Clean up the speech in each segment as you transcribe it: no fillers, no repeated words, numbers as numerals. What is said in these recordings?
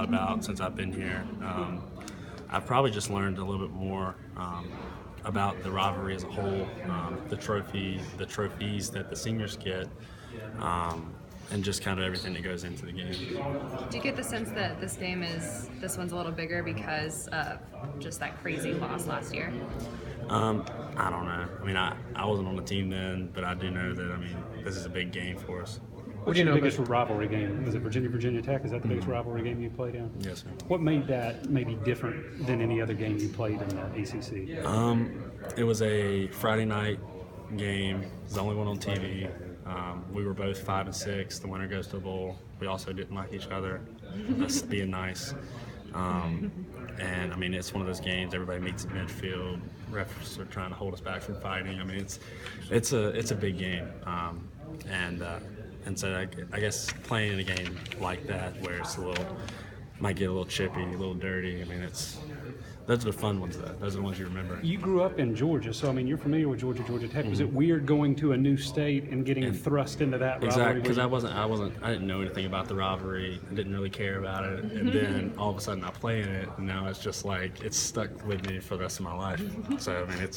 about since I've been here. I've probably just learned a little bit more about the rivalry as a whole, the trophies that the seniors get, and just kind of everything that goes into the game. Do you get the sense that this one's a little bigger because of just that crazy loss last year? I don't know. I mean, I wasn't on the team then, but I do know that, I mean, this is a big game for us. What's your biggest rivalry game? Was it Virginia Tech? Is that the biggest rivalry game you played in? Yes, sir. What made that maybe different than any other game you played in the ACC? It was a Friday night game. It was the only one on TV. We were both 5 and 6. The winner goes to the bowl. We also didn't like each other. Just being nice. And I mean, it's one of those games. Everybody meets in midfield. Refs are trying to hold us back from fighting. I mean, it's a big game. And so I guess playing in a game like that, where it's might get a little chippy, a little dirty. I mean, those are the fun ones, though. Those are the ones you remember. You grew up in Georgia, so I mean, you're familiar with Georgia Tech. Was it weird going to a new state and getting thrust into that rivalry? Exactly, because I didn't know anything about the rivalry. I didn't really care about it, and then all of a sudden I play in it, and now it's just like it's stuck with me for the rest of my life. So I mean,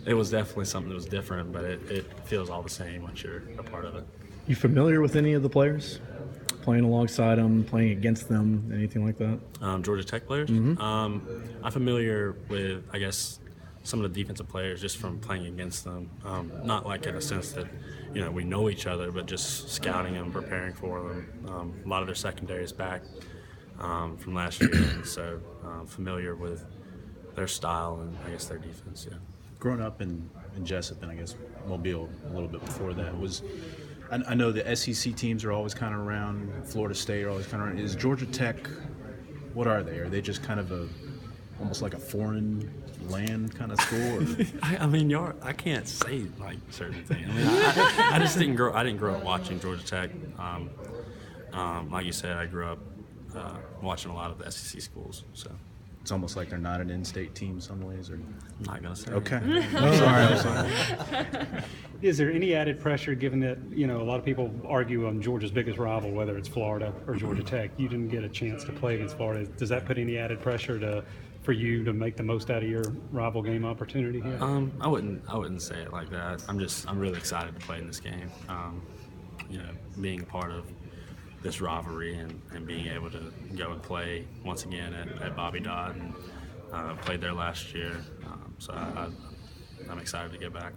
it was definitely something that was different, but it feels all the same once you're a part of it. You familiar with any of the players? Playing alongside them, playing against them, anything like that? Georgia Tech players? Mm-hmm. I'm familiar with, I guess, some of the defensive players just from playing against them. Not like in a sense that, we know each other, but just scouting them, preparing for them. A lot of their secondary is back from last year, and so familiar with their style and, I guess, their defense, yeah. Growing up in Jessup and, I guess, Mobile a little bit before that, I know the SEC teams are always kind of around. Florida State are always kind of around. Is Georgia Tech, what are they? Are they just kind of almost like a foreign land kind of school? Or? I mean, I can't say like certain things. I mean, I just didn't grow up watching Georgia Tech. Like you said, I grew up watching a lot of the SEC schools. So it's almost like they're not an in-state team in some ways, or I'm not gonna say. Okay. I'm sorry. Is there any added pressure, given that a lot of people argue on Georgia's biggest rival, whether it's Florida or Georgia Tech? You didn't get a chance to play against Florida. Does that put any added pressure for you to make the most out of your rival game opportunity here? I wouldn't say it like that. I'm really excited to play in this game. Being a part of this rivalry and being able to go and play once again at Bobby Dodd and played there last year. So I'm excited to get back.